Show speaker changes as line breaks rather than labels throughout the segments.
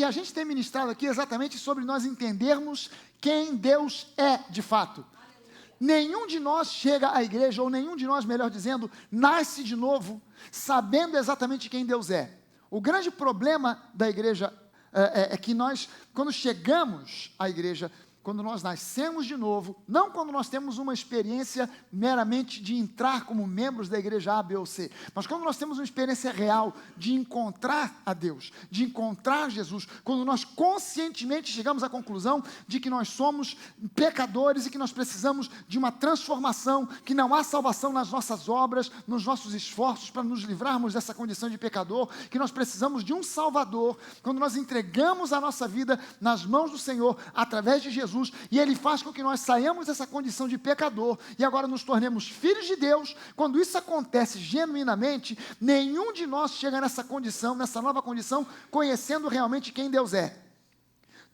E a gente tem ministrado aqui exatamente sobre nós entendermos quem Deus é de fato. Nenhum de nós chega à igreja, ou nenhum de nós, melhor dizendo, nasce de novo, sabendo exatamente quem Deus é. O grande problema da igreja é que nós, quando chegamos à igreja, quando nós nascemos de novo, não quando nós temos uma experiência meramente de entrar como membros da igreja A, B ou C, mas quando nós temos uma experiência real de encontrar a Deus, de encontrar Jesus, quando nós conscientemente chegamos à conclusão de que nós somos pecadores e que nós precisamos de uma transformação, que não há salvação nas nossas obras, nos nossos esforços para nos livrarmos dessa condição de pecador, que nós precisamos de um Salvador, quando nós entregamos a nossa vida nas mãos do Senhor, através de Jesus, e Ele faz com que nós saiamos dessa condição de pecador, e agora nos tornemos filhos de Deus. Quando isso acontece genuinamente, nenhum de nós chega nessa condição, nessa nova condição, conhecendo realmente quem Deus é.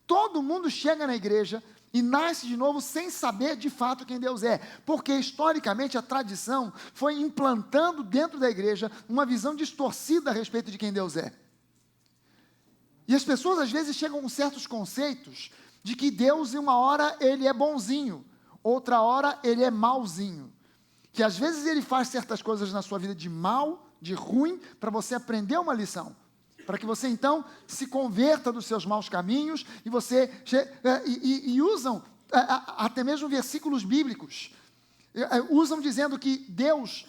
Todo mundo chega na igreja e nasce de novo sem saber de fato quem Deus é, porque historicamente a tradição foi implantando dentro da igreja uma visão distorcida a respeito de quem Deus é. E as pessoas às vezes chegam com certos conceitos de que Deus, em uma hora, Ele é bonzinho, outra hora, Ele é malzinho. Que às vezes Ele faz certas coisas na sua vida de mal, de ruim, para você aprender uma lição. Para que você, então, se converta dos seus maus caminhos, e você e usam até mesmo versículos bíblicos. Usam dizendo que Deus,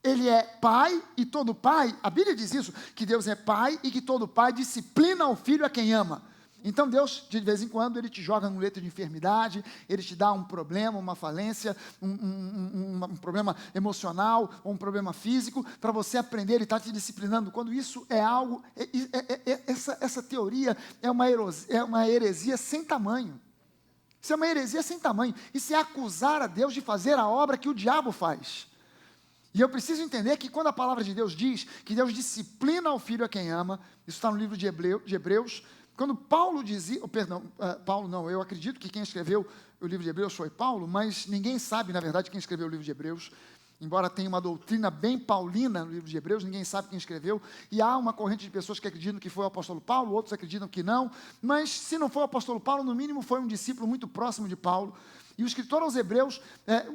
Ele é pai, e todo pai, a Bíblia diz isso, que Deus é pai, e que todo pai disciplina o filho a quem ama. Então Deus, de vez em quando, Ele te joga num leito de enfermidade, Ele te dá um problema, uma falência, um problema emocional, ou um problema físico, para você aprender, Ele está te disciplinando. Quando isso é algo, essa teoria é uma heresia sem tamanho. Isso é uma heresia sem tamanho. Isso é acusar a Deus de fazer a obra que o diabo faz. E eu preciso entender que quando a palavra de Deus diz que Deus disciplina o filho a quem ama, isso está no livro de Hebreus. Quando Paulo dizia, Paulo não, eu acredito que quem escreveu o livro de Hebreus foi Paulo, mas ninguém sabe, na verdade, quem escreveu o livro de Hebreus, embora tenha uma doutrina bem paulina no livro de Hebreus, ninguém sabe quem escreveu, e há uma corrente de pessoas que acreditam que foi o apóstolo Paulo, outros acreditam que não, mas se não foi o apóstolo Paulo, no mínimo foi um discípulo muito próximo de Paulo. E o escritor aos Hebreus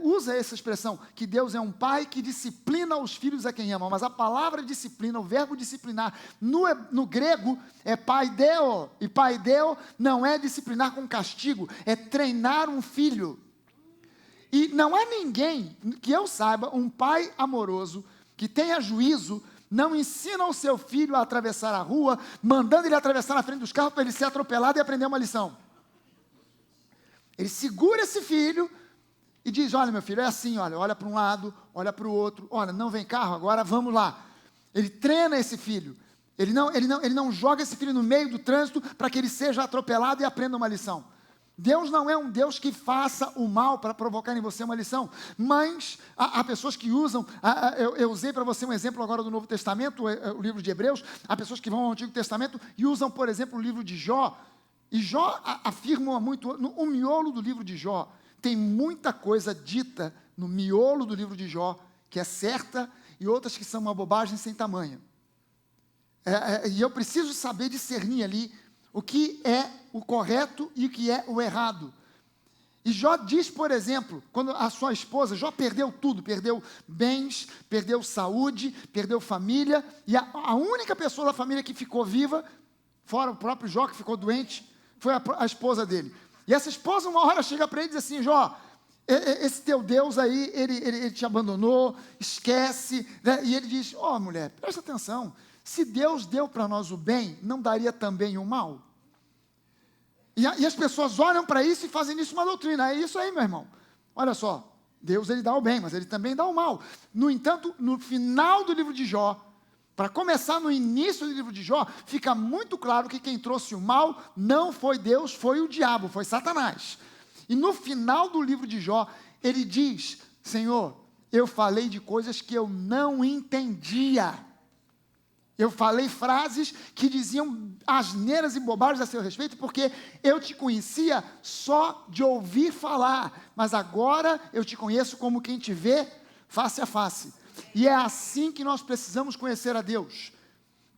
usa essa expressão, que Deus é um pai que disciplina os filhos a quem ama. Mas a palavra disciplina, o verbo disciplinar, no grego é paideo. E paideo não é disciplinar com castigo, é treinar um filho. E não há ninguém, que eu saiba, um pai amoroso, que tenha juízo, não ensina o seu filho a atravessar a rua, mandando ele atravessar na frente dos carros para ele ser atropelado e aprender uma lição. Ele segura esse filho e diz, olha meu filho, é assim, olha para um lado, olha para o outro, olha, não vem carro, agora vamos lá. Ele treina esse filho, ele não joga esse filho no meio do trânsito para que ele seja atropelado e aprenda uma lição. Deus não é um Deus que faça o mal para provocar em você uma lição, mas há pessoas que usam, eu usei para você um exemplo agora do Novo Testamento, o livro de Hebreus, há pessoas que vão ao Antigo Testamento e usam, por exemplo, o livro de Jó. E Jó afirma muito, o miolo do livro de Jó, tem muita coisa dita no miolo do livro de Jó, que é certa, e outras que são uma bobagem sem tamanho. E eu preciso saber discernir ali o que é o correto e o que é o errado. E Jó diz, por exemplo, quando a sua esposa, Jó perdeu tudo, perdeu bens, perdeu saúde, perdeu família, e a única pessoa da família que ficou viva, fora o próprio Jó que ficou doente, foi a esposa dele. E essa esposa uma hora chega para ele e diz assim, Jó, esse teu Deus aí, ele te abandonou, esquece, né? E ele diz, mulher, presta atenção, se Deus deu para nós o bem, não daria também o mal? E as pessoas olham para isso e fazem disso uma doutrina, é isso aí, meu irmão. Olha só, Deus ele dá o bem, mas ele também dá o mal. No entanto, no final do livro de Jó, para começar no início do livro de Jó, fica muito claro que quem trouxe o mal não foi Deus, foi o diabo, foi Satanás. E no final do livro de Jó, ele diz, Senhor, eu falei de coisas que eu não entendia. Eu falei frases que diziam asneiras e bobagens a seu respeito, porque eu te conhecia só de ouvir falar, mas agora eu te conheço como quem te vê face a face. E é assim que nós precisamos conhecer a Deus.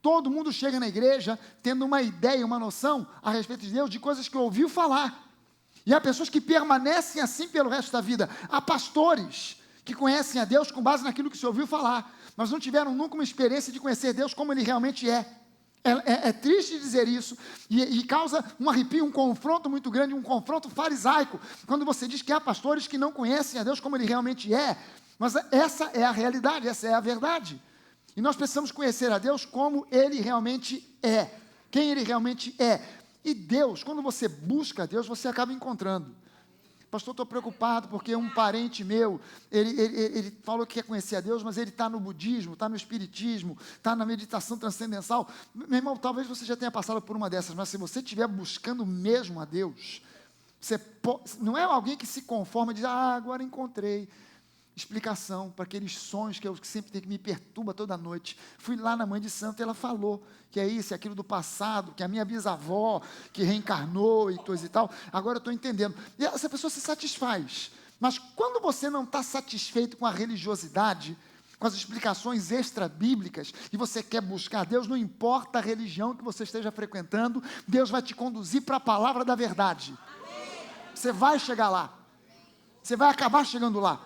Todo mundo chega na igreja tendo uma ideia, uma noção a respeito de Deus, de coisas que ouviu falar. E há pessoas que permanecem assim pelo resto da vida. Há pastores que conhecem a Deus com base naquilo que se ouviu falar, mas não tiveram nunca uma experiência de conhecer Deus como Ele realmente é. É triste dizer isso, e causa um arrepio, um confronto muito grande, um confronto farisaico, quando você diz que há pastores que não conhecem a Deus como Ele realmente é. Mas essa é a realidade, essa é a verdade. E nós precisamos conhecer a Deus como Ele realmente é, quem Ele realmente é. E Deus, quando você busca a Deus, você acaba encontrando. Pastor, estou preocupado porque um parente meu, ele falou que quer conhecer a Deus, mas ele está no budismo, está no espiritismo, está na meditação transcendental. Meu irmão, talvez você já tenha passado por uma dessas, mas se você estiver buscando mesmo a Deus, não é alguém que se conforma e diz, agora encontrei explicação para aqueles sonhos que eu sempre tenho, que me perturba toda noite. Fui lá na mãe de santo e ela falou que é isso, é aquilo do passado, que a minha bisavó que reencarnou e coisa e tal. Agora eu estou entendendo. E essa pessoa se satisfaz. Mas quando você não está satisfeito com a religiosidade, com as explicações extra-bíblicas, e você quer buscar Deus, não importa a religião que você esteja frequentando, Deus vai te conduzir para a palavra da verdade. Você vai chegar lá. Você vai acabar chegando lá.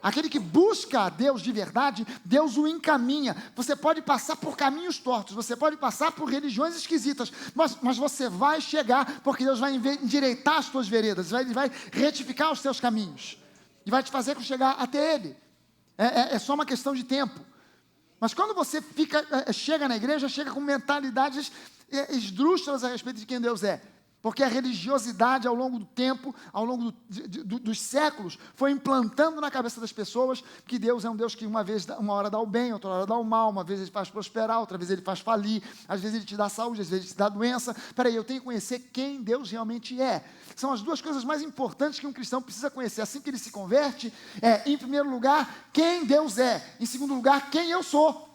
Aquele que busca a Deus de verdade, Deus o encaminha. Você pode passar por caminhos tortos, você pode passar por religiões esquisitas, mas você vai chegar, porque Deus vai endireitar as suas veredas, Ele vai retificar os seus caminhos, e vai te fazer chegar até Ele. É só uma questão de tempo. Mas quando você chega na igreja, chega com mentalidades esdrúxulas a respeito de quem Deus é. Porque a religiosidade, ao longo do tempo, ao longo dos séculos, foi implantando na cabeça das pessoas que Deus é um Deus que uma hora dá o bem, outra hora dá o mal, uma vez Ele faz prosperar, outra vez Ele faz falir, às vezes Ele te dá saúde, às vezes Ele te dá doença. Peraí, eu tenho que conhecer quem Deus realmente é. São as duas coisas mais importantes que um cristão precisa conhecer. Assim que ele se converte, em primeiro lugar, quem Deus é. Em segundo lugar, quem eu sou.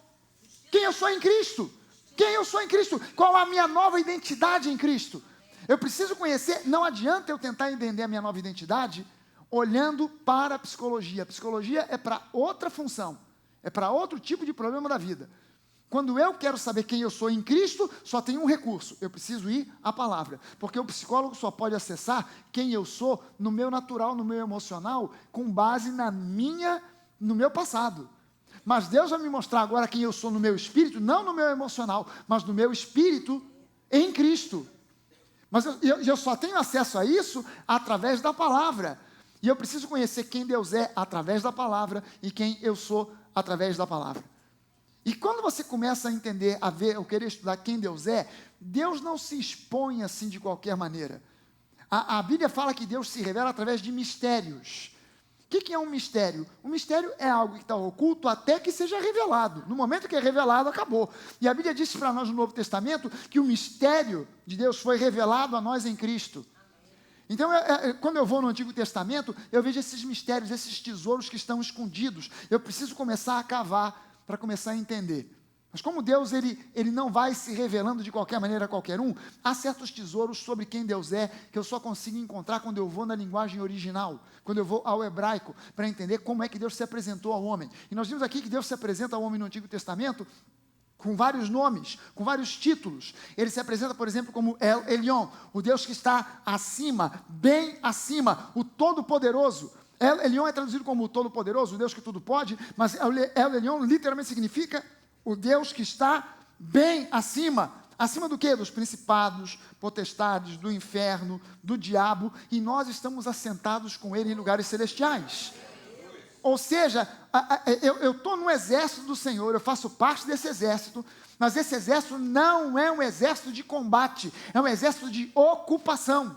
Quem eu sou em Cristo. Quem eu sou em Cristo. Qual a minha nova identidade em Cristo. Eu preciso conhecer, não adianta eu tentar entender a minha nova identidade olhando para a psicologia. A psicologia é para outra função, é para outro tipo de problema da vida. Quando eu quero saber quem eu sou em Cristo, só tem um recurso, eu preciso ir à palavra. Porque o psicólogo só pode acessar quem eu sou no meu natural, no meu emocional, com base no meu passado. Mas Deus vai me mostrar agora quem eu sou no meu espírito, não no meu emocional, mas no meu espírito em Cristo. Mas eu só tenho acesso a isso através da palavra. E eu preciso conhecer quem Deus é através da palavra e quem eu sou através da palavra. E quando você começa a entender, a ver, ou querer estudar quem Deus é, Deus não se expõe assim de qualquer maneira. A Bíblia fala que Deus se revela através de mistérios. O que é um mistério? Um mistério é algo que está oculto até que seja revelado. No momento que é revelado, acabou. E a Bíblia diz para nós no Novo Testamento que o mistério de Deus foi revelado a nós em Cristo. Então, quando eu vou no Antigo Testamento, eu vejo esses mistérios, esses tesouros que estão escondidos. Eu preciso começar a cavar para começar a entender. Mas como Deus, ele não vai se revelando de qualquer maneira a qualquer um, há certos tesouros sobre quem Deus é, que eu só consigo encontrar quando eu vou na linguagem original, quando eu vou ao hebraico, para entender como é que Deus se apresentou ao homem. E nós vimos aqui que Deus se apresenta ao homem no Antigo Testamento com vários nomes, com vários títulos. Ele se apresenta, por exemplo, como El Elyon, o Deus que está acima, bem acima, o Todo-Poderoso. El Elyon é traduzido como o Todo-Poderoso, o Deus que tudo pode, mas El Elyon literalmente significa o Deus que está bem acima. Acima do quê? Dos principados, potestades, do inferno, do diabo. E nós estamos assentados com Ele em lugares celestiais. Ou seja, eu estou no exército do Senhor, eu faço parte desse exército. Mas esse exército não é um exército de combate. É um exército de ocupação.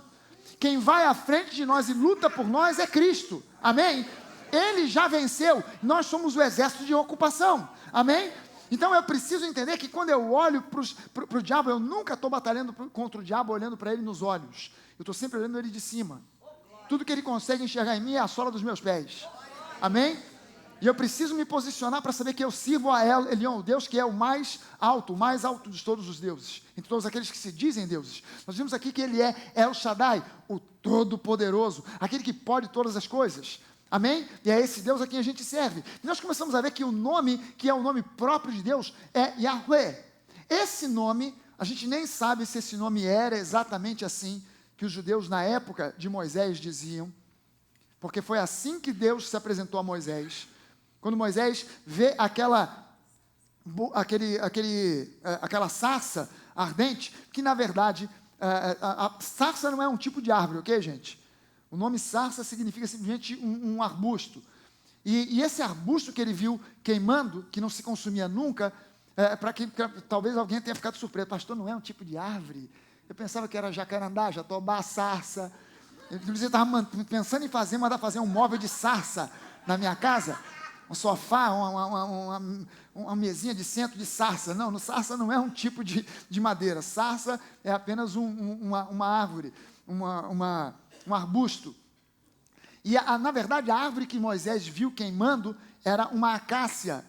Quem vai à frente de nós e luta por nós é Cristo. Amém? Ele já venceu. Nós somos o exército de ocupação. Amém? Então eu preciso entender que quando eu olho para o diabo, eu nunca estou batalhando contra o diabo olhando para ele nos olhos. Eu estou sempre olhando ele de cima. Tudo que ele consegue enxergar em mim é a sola dos meus pés. Amém? E eu preciso me posicionar para saber que eu sirvo a El Elyon, o Deus que é o mais alto de todos os deuses, entre todos aqueles que se dizem deuses. Nós vimos aqui que ele é El Shaddai, o Todo-Poderoso, aquele que pode todas as coisas. Amém? E é esse Deus a quem a gente serve. E nós começamos a ver que o nome, que é o nome próprio de Deus, é Yahweh. Esse nome, a gente nem sabe se esse nome era exatamente assim que os judeus na época de Moisés diziam, porque foi assim que Deus se apresentou a Moisés. Quando Moisés vê aquela sarça ardente, que na verdade, a sarça não é um tipo de árvore, ok, gente? O nome sarça significa simplesmente um arbusto. E esse arbusto que ele viu queimando, que não se consumia nunca, talvez alguém tenha ficado surpreso. Pastor, não é um tipo de árvore? Eu pensava que era jacarandá, jatobá, sarça. Inclusive, eu estava pensando em mandar fazer um móvel de sarça na minha casa. Um sofá, uma mesinha de centro de sarça. Não, sarça não é um tipo de madeira. Sarça é apenas uma árvore, um arbusto. E, na verdade, a árvore que Moisés viu queimando era uma acácia.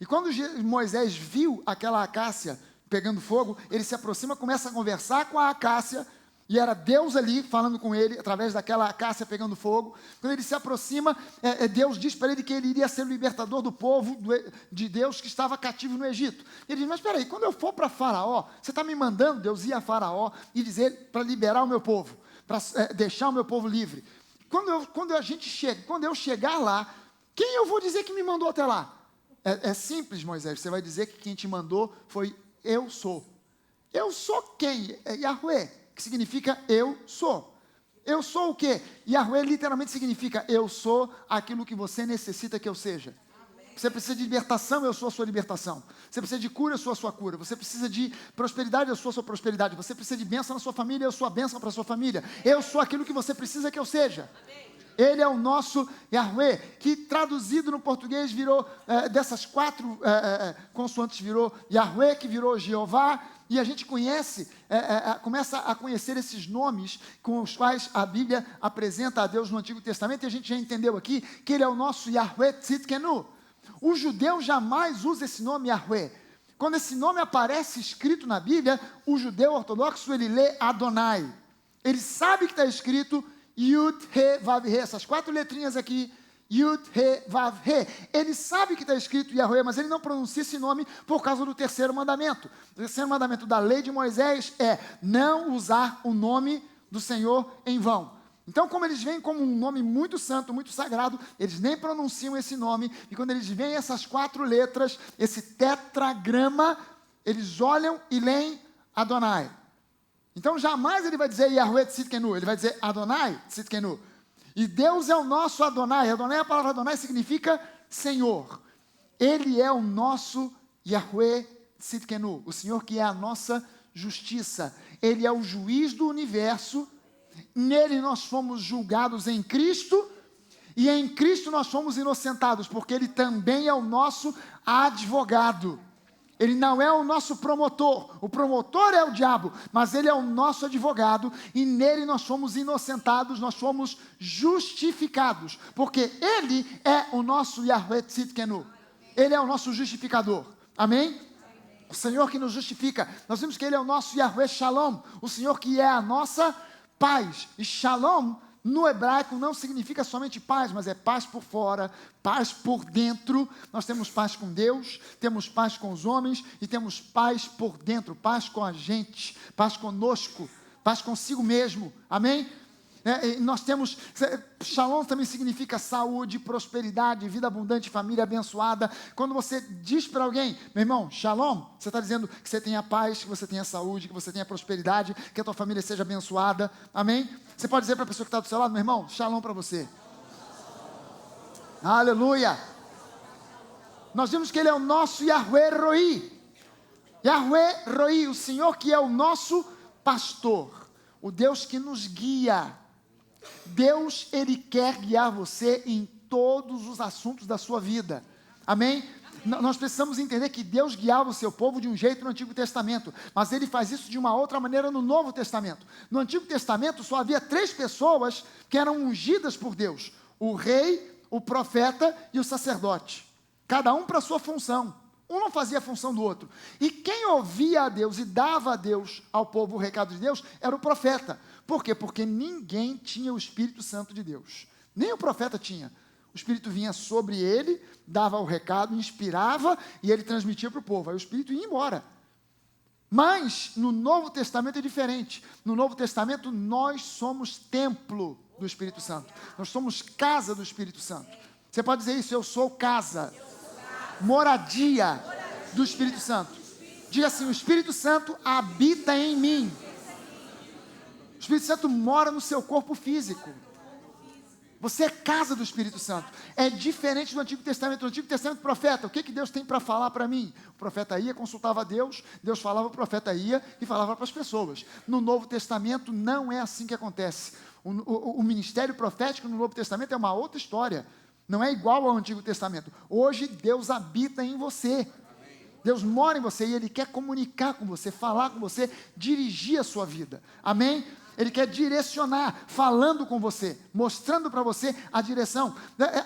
E quando Moisés viu aquela acácia pegando fogo, ele se aproxima, começa a conversar com a acácia, e era Deus ali falando com ele, através daquela acácia pegando fogo. Quando ele se aproxima, Deus diz para ele que ele iria ser o libertador do povo de Deus que estava cativo no Egito. Ele diz, mas espera aí, quando eu for para Faraó, você está me mandando Deus ir a Faraó e dizer para liberar o meu povo, para deixar o meu povo livre. Quando eu chegar lá, quem eu vou dizer que me mandou até lá? É simples, Moisés, você vai dizer que quem te mandou foi eu sou. Eu sou quem? É Yahweh, que significa eu sou. Eu sou o quê? Yahweh literalmente significa eu sou aquilo que você necessita que eu seja. Você precisa de libertação, eu sou a sua libertação. Você precisa de cura, eu sou a sua cura. Você precisa de prosperidade, eu sou a sua prosperidade. Você precisa de bênção na sua família, eu sou a bênção para a sua família. Eu sou aquilo que você precisa que eu seja. Ele é o nosso Yahweh, que traduzido no português virou, dessas 4 consoantes virou Yahweh, que virou Jeová, e a gente começa a conhecer esses nomes com os quais a Bíblia apresenta a Deus no Antigo Testamento, e a gente já entendeu aqui que ele é o nosso Yahweh Tzidkenu. O judeu jamais usa esse nome Yahweh. Quando esse nome aparece escrito na Bíblia, o judeu ortodoxo, ele lê Adonai. Ele sabe que está escrito Yud, He, Vav, He, essas 4 letrinhas aqui, Yud, He, Vav, He. Ele sabe que está escrito Yahweh, mas ele não pronuncia esse nome por causa do 3º mandamento. O 3º mandamento da lei de Moisés é não usar o nome do Senhor em vão. Então, como eles veem como um nome muito santo, muito sagrado, eles nem pronunciam esse nome, e quando eles veem essas 4 letras, esse tetragrama, eles olham e leem Adonai. Então, jamais ele vai dizer Yahweh Tzidkenu, ele vai dizer Adonai Tzidkenu. E Deus é o nosso Adonai. Adonai, a palavra Adonai significa Senhor. Ele é o nosso Yahweh Tzidkenu, o Senhor que é a nossa justiça. Ele é o juiz do universo. Nele nós fomos julgados em Cristo, e em Cristo nós fomos inocentados, porque Ele também é o nosso advogado. Ele não é o nosso promotor. O promotor é o diabo, mas Ele é o nosso advogado, e nele nós fomos inocentados, nós fomos justificados, porque Ele é o nosso Yahweh Tzidkenu. Ele é o nosso justificador. Amém? O Senhor que nos justifica. Nós vimos que Ele é o nosso Yahweh Shalom, o Senhor que é a nossa paz. E Shalom no hebraico não significa somente paz, mas é paz por fora, paz por dentro. Nós temos paz com Deus, temos paz com os homens e temos paz por dentro, paz com a gente, paz conosco, paz consigo mesmo. Amém? Nós temos, Shalom também significa saúde, prosperidade, vida abundante, família abençoada. Quando você diz para alguém, meu irmão, Shalom, você está dizendo que você tenha paz, que você tenha saúde, que você tenha prosperidade, que a tua família seja abençoada. Amém? Você pode dizer para a pessoa que está do seu lado, meu irmão, Shalom para você. Aleluia. Nós vimos que Ele é o nosso Yahweh Roi. Yahweh Roi, o Senhor que é o nosso pastor, o Deus que nos guia. Deus, Ele quer guiar você em todos os assuntos da sua vida. Amém? Nós precisamos entender que Deus guiava o seu povo de um jeito no Antigo Testamento, mas Ele faz isso de uma outra maneira no Novo Testamento. No Antigo Testamento só havia 3 pessoas que eram ungidas por Deus: o rei, o profeta e o sacerdote. Cada um para a sua função. Um não fazia a função do outro. E quem ouvia a Deus e dava a Deus, ao povo, o recado de Deus, era o profeta. Por quê? Porque ninguém tinha o Espírito Santo de Deus. Nem o profeta tinha. O Espírito vinha sobre ele, dava o recado, inspirava, e ele transmitia para o povo. Aí o Espírito ia embora. Mas no Novo Testamento é diferente. No Novo Testamento nós somos templo do Espírito Santo. Nós somos casa do Espírito Santo. Você pode dizer isso, eu sou casa. Moradia do Espírito Santo. Diga assim, o Espírito Santo habita em mim. O Espírito Santo mora no seu corpo físico. Você é casa do Espírito Santo. É diferente do Antigo Testamento. No Antigo Testamento, profeta, o que Deus tem para falar para mim? O profeta ia, consultava a Deus, Deus falava, o profeta ia e falava para as pessoas. No Novo Testamento não é assim que acontece. O ministério profético no Novo Testamento é uma outra história. Não é igual ao Antigo Testamento. Hoje Deus habita em você. Deus mora em você e Ele quer comunicar com você, falar com você, dirigir a sua vida. Amém? Ele quer direcionar, falando com você, mostrando para você a direção.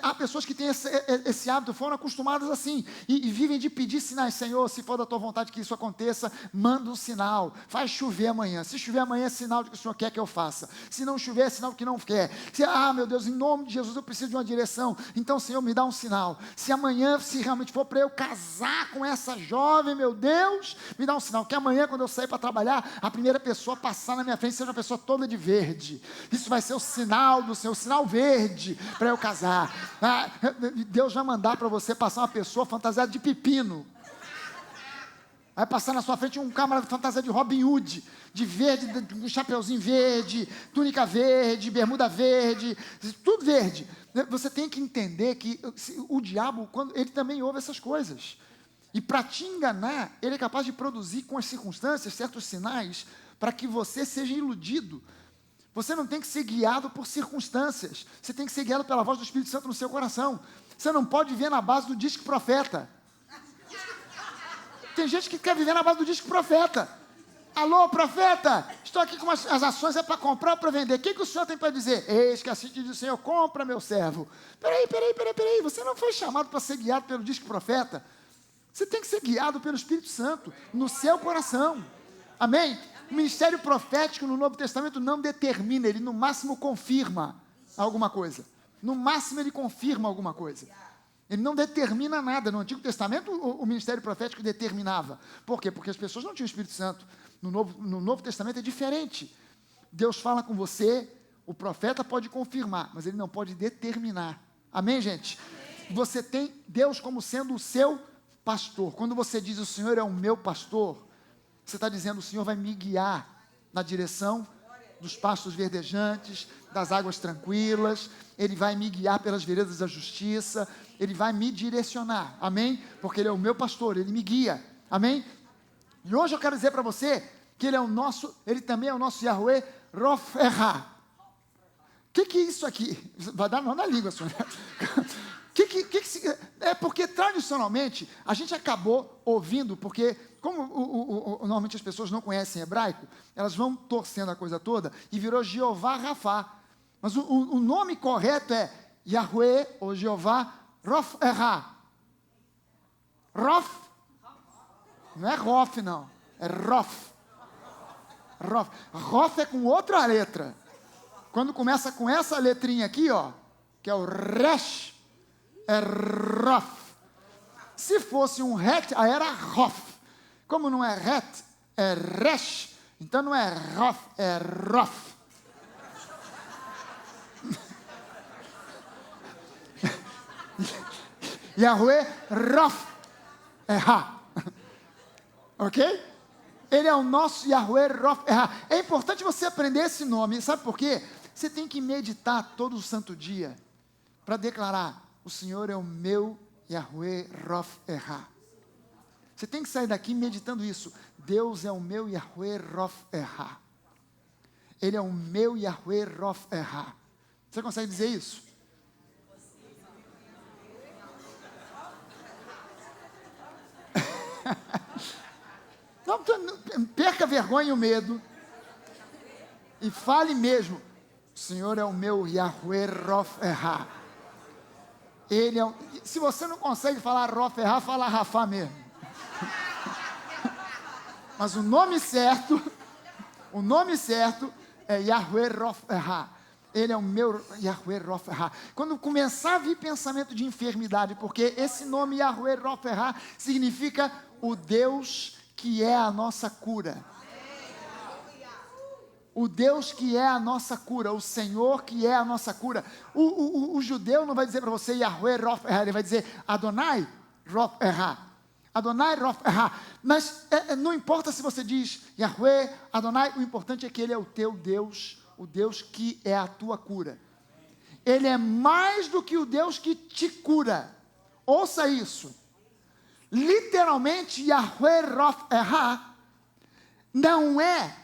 Há pessoas que têm esse hábito, foram acostumadas assim, e vivem de pedir sinais. Senhor, se for da tua vontade que isso aconteça, manda um sinal, faz chover amanhã. Se chover amanhã é sinal de que o Senhor quer que eu faça. Se não chover é sinal de que não quer. Meu Deus, em nome de Jesus eu preciso de uma direção. Então, Senhor, me dá um sinal. Se amanhã, se realmente for para eu casar com essa jovem, meu Deus, me dá um sinal. Que amanhã, quando eu sair para trabalhar, a primeira pessoa a passar na minha frente seja uma pessoa toda de verde. Isso vai ser o sinal do Senhor, o sinal verde para eu casar. Deus vai mandar para você passar uma pessoa fantasiada de pepino. Vai passar na sua frente um camarada fantasiado de Robin Hood, de verde, um chapeuzinho verde, túnica verde, bermuda verde, tudo verde. Você tem que entender que o diabo, ele também ouve essas coisas. E para te enganar, ele é capaz de produzir com as circunstâncias certos sinais para que você seja iludido. Você não tem que ser guiado por circunstâncias. Você tem que ser guiado pela voz do Espírito Santo no seu coração. Você não pode viver na base do disque profeta. Tem gente que quer viver na base do disque profeta. Alô, profeta, estou aqui com as ações, é para comprar ou para vender. O que o senhor tem para dizer? Eis que assim diz o Senhor, compra, meu servo. Peraí. Você não foi chamado para ser guiado pelo disque profeta. Você tem que ser guiado pelo Espírito Santo no seu coração. Amém? O ministério profético no Novo Testamento não determina, ele no máximo confirma alguma coisa. No máximo ele confirma alguma coisa. Ele não determina nada. No Antigo Testamento o ministério profético determinava. Por quê? Porque as pessoas não tinham o Espírito Santo. No Novo Testamento é diferente. Deus fala com você, o profeta pode confirmar, mas ele não pode determinar. Amém, gente? Amém. Você tem Deus como sendo o seu pastor. Quando você diz o Senhor é o meu pastor, você está dizendo, o Senhor vai me guiar na direção dos pastos verdejantes, das águas tranquilas, Ele vai me guiar pelas veredas da justiça, Ele vai me direcionar, amém? Porque Ele é o meu pastor, Ele me guia, amém? E hoje eu quero dizer para você, que Ele também é o nosso Yahweh Rof-Erá. O que é isso aqui? Vai dar nó na língua, senhor. É porque tradicionalmente a gente acabou ouvindo, porque como normalmente as pessoas não conhecem hebraico, elas vão torcendo a coisa toda e virou Jeová Rafá. Mas o nome correto é Yahweh ou Jeová Rof-Erá. Rof, não é Rof não, é Rof. Rof é com outra letra. Quando começa com essa letrinha aqui, ó, que é o Resh, é Rof. Se fosse um Het, aí era Rof. Como não é Het, é Resh, então não é Rof, é Rof. Yahweh Rof Erá. Ok? Ele é o nosso Yahweh Rof Erá. É importante você aprender esse nome, sabe por quê? Você tem que meditar todo o santo dia para declarar: o Senhor é o meu Yahweh Rof Erá. Você tem que sair daqui meditando isso. Deus é o meu Yahweh Rof Erá. Ele é o meu Yahweh Rof Erá. Você consegue dizer isso? Não perca a vergonha e o medo. E fale mesmo: o Senhor é o meu Yahweh Rof Erá. Ele é se você não consegue falar Rof Erá, fala Rafá mesmo. Mas o nome certo é Yahweh Rof Erá. Ele é o meu Yahweh Rof Erá. Quando começar a vir pensamento de enfermidade, porque esse nome Yahweh Rof Erá significa o Deus que é a nossa cura. O Deus que é a nossa cura, o Senhor que é a nossa cura. O judeu não vai dizer para você Yahweh Rof Erra, ele vai dizer Adonai Rof Erra. Adonai Rof Erra. Mas não importa se você diz Yahweh, Adonai, o importante é que Ele é o teu Deus, o Deus que é a tua cura. Ele é mais do que o Deus que te cura. Ouça isso. Literalmente, Yahweh Rof Erra não é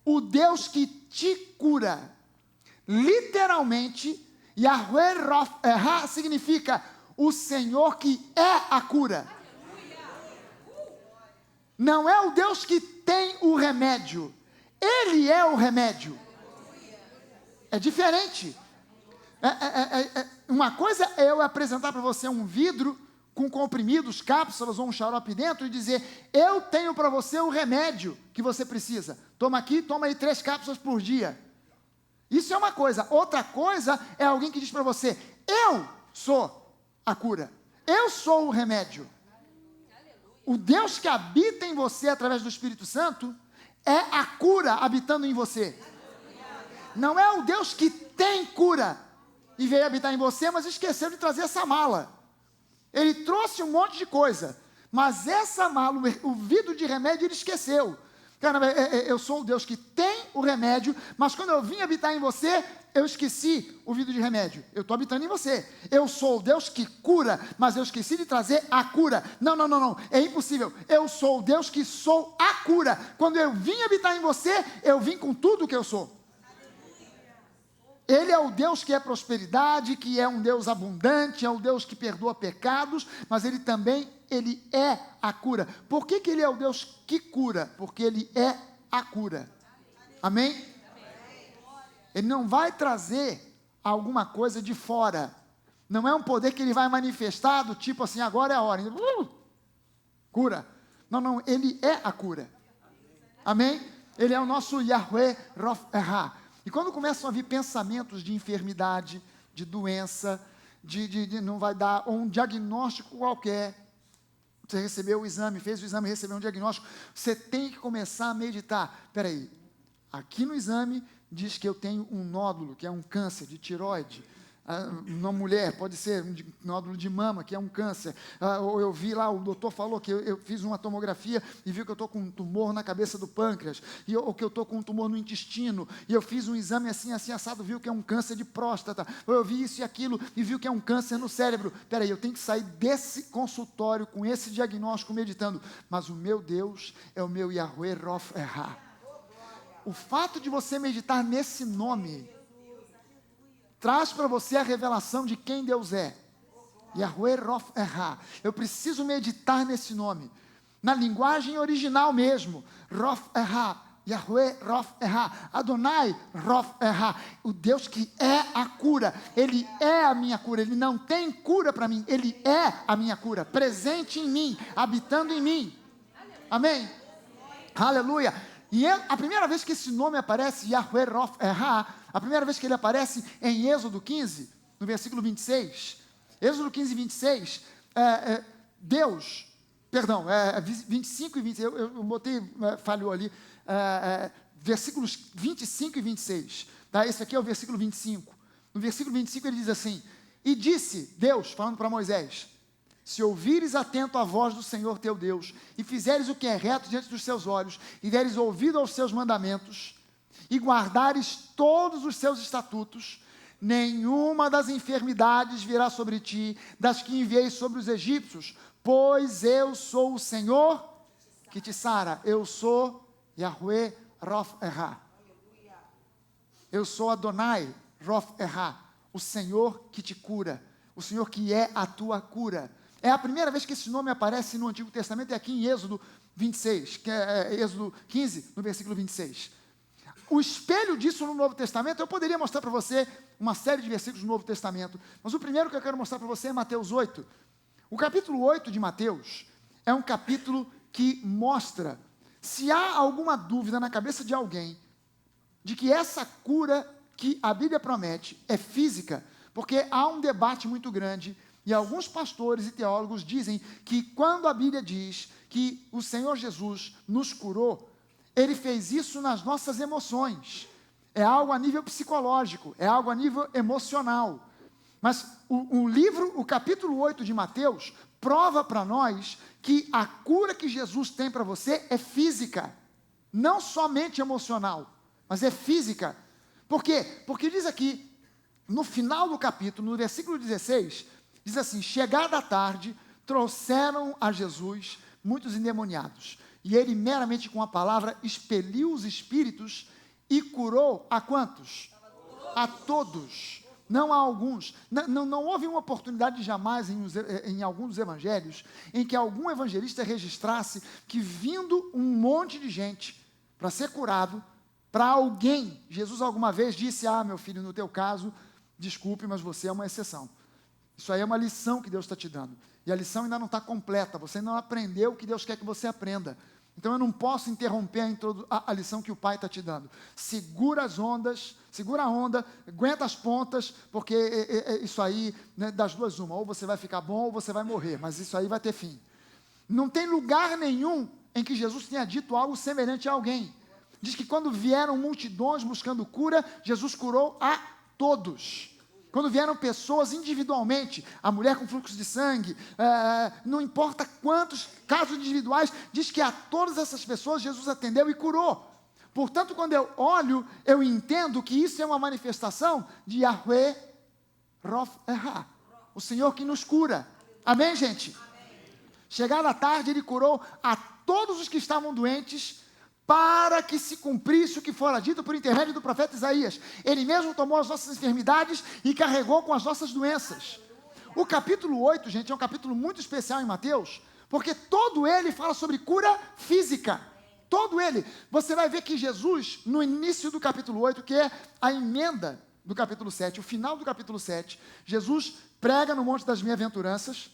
o Deus que te cura. Literalmente, Yahweh Rof Erra significa o Senhor que é a cura. Não é o Deus que tem o remédio. Ele é o remédio. É diferente. Uma coisa é eu apresentar para você um vidro com comprimidos, cápsulas ou um xarope dentro e dizer, eu tenho para você o remédio que você precisa. Toma aqui, toma aí 3 cápsulas por dia. Isso é uma coisa. Outra coisa é alguém que diz para você, eu sou a cura. Eu sou o remédio. O Deus que habita em você através do Espírito Santo é a cura habitando em você. Não é o Deus que tem cura e veio habitar em você, mas esqueceu de trazer essa mala. Ele trouxe um monte de coisa, mas essa mala, o vidro de remédio, ele esqueceu. Cara, eu sou o Deus que tem o remédio, mas quando eu vim habitar em você, eu esqueci o vidro de remédio. Eu estou habitando em você. Eu sou o Deus que cura, mas eu esqueci de trazer a cura. Não. É impossível. Eu sou o Deus que sou a cura. Quando eu vim habitar em você, eu vim com tudo o que eu sou. Ele é o Deus que é prosperidade, que é um Deus abundante, é o Deus que perdoa pecados, mas Ele também, Ele é a cura. Por que Ele é o Deus que cura? Porque Ele é a cura. Amém? Ele não vai trazer alguma coisa de fora. Não é um poder que Ele vai manifestar do tipo assim, agora é a hora. Cura. Não, Ele é a cura. Amém? Ele é o nosso Yahweh Rof Erra. E quando começam a vir pensamentos de enfermidade, de doença, de não vai dar, ou um diagnóstico qualquer, você recebeu o exame, fez o exame, recebeu um diagnóstico, você tem que começar a meditar. Espera aí, aqui no exame diz que eu tenho um nódulo, que é um câncer de tireoide. Uma mulher, pode ser um nódulo de mama, que é um câncer. Ou eu vi lá, o doutor falou que eu fiz uma tomografia e viu que eu estou com um tumor na cabeça do pâncreas, ou que eu estou com um tumor no intestino, e eu fiz um exame assim, assado, viu que é um câncer de próstata, ou eu vi isso e aquilo, e viu que é um câncer no cérebro. Espera aí, eu tenho que sair desse consultório com esse diagnóstico meditando, mas o meu Deus é o meu Yahweh Rof Erra. O fato de você meditar nesse nome traz para você a revelação de quem Deus é. Yahweh Rof Erra. Eu preciso meditar nesse nome. Na linguagem original mesmo. Rof Erra. Yahweh Rof Erra. Adonai Rof Erra. O Deus que é a cura. Ele é a minha cura. Ele não tem cura para mim. Ele é a minha cura. Presente em mim. Habitando em mim. Amém? Aleluia. E a primeira vez que esse nome aparece, Yahweh Rof Erra, a primeira vez que ele aparece em Êxodo 15, no versículo 26. Êxodo 15, 26, Deus, 25 e 26, eu botei, falhou ali, versículos 25 e 26. Tá? Esse aqui é o versículo 25. No versículo 25 ele diz assim, e disse Deus, falando para Moisés, se ouvires atento a voz do Senhor teu Deus, e fizeres o que é reto diante dos seus olhos, e deres ouvido aos seus mandamentos, e guardares todos os seus estatutos, nenhuma das enfermidades virá sobre ti, das que enviei sobre os egípcios, pois eu sou o Senhor que te sara. Eu sou Yahweh Rof Erra. Eu sou Adonai Rof Erra, o Senhor que te cura, o Senhor que é a tua cura. É a primeira vez que esse nome aparece no Antigo Testamento, é aqui em Êxodo 26, que é Êxodo 15, no versículo 26. O espelho disso no Novo Testamento, eu poderia mostrar para você uma série de versículos do Novo Testamento, mas o primeiro que eu quero mostrar para você é Mateus 8. O capítulo 8 de Mateus é um capítulo que mostra, se há alguma dúvida na cabeça de alguém, de que essa cura que a Bíblia promete é física, porque há um debate muito grande, E alguns pastores e teólogos dizem que quando a Bíblia diz que o Senhor Jesus nos curou, Ele fez isso nas nossas emoções. É algo a nível psicológico, é algo a nível emocional. Mas o capítulo 8 de Mateus prova para nós que a cura que Jesus tem para você é física, não somente emocional, mas é física. Por quê? Porque diz aqui, no final do capítulo, no versículo 16, diz assim: chegada a tarde, trouxeram a Jesus muitos endemoniados, e ele meramente com a palavra expeliu os espíritos e curou a quantos? A todos, não a alguns. Não houve uma oportunidade jamais em alguns dos evangelhos em que algum evangelista registrasse que vindo um monte de gente para ser curado, para alguém, Jesus alguma vez disse: meu filho, no teu caso, desculpe, mas você é uma exceção. Isso aí é uma lição que Deus está te dando, e a lição ainda não está completa, você ainda não aprendeu o que Deus quer que você aprenda. Então eu não posso interromper a lição que o Pai está te dando. Segura as ondas, segura a onda, aguenta as pontas, porque isso aí, né, das duas uma, ou você vai ficar bom ou você vai morrer, mas isso aí vai ter fim. Não tem lugar nenhum em que Jesus tenha dito algo semelhante a alguém. Diz que quando vieram multidões buscando cura, Jesus curou a todos. Quando vieram pessoas individualmente, a mulher com fluxo de sangue, não importa quantos casos individuais, diz que a todas essas pessoas Jesus atendeu e curou. Portanto, quando eu olho, eu entendo que isso é uma manifestação de Yahweh Rof-Erá, o Senhor que nos cura. Amém, gente? Chegada a tarde, ele curou a todos os que estavam doentes, para que se cumprisse o que fora dito por intermédio do profeta Isaías. Ele mesmo tomou as nossas enfermidades e carregou com as nossas doenças. O capítulo 8, gente, é um capítulo muito especial em Mateus, porque todo ele fala sobre cura física. Todo ele. Você vai ver que Jesus, no início do capítulo 8, que é a emenda do capítulo 7, o final do capítulo 7, Jesus prega no Monte das Bem-aventuranças,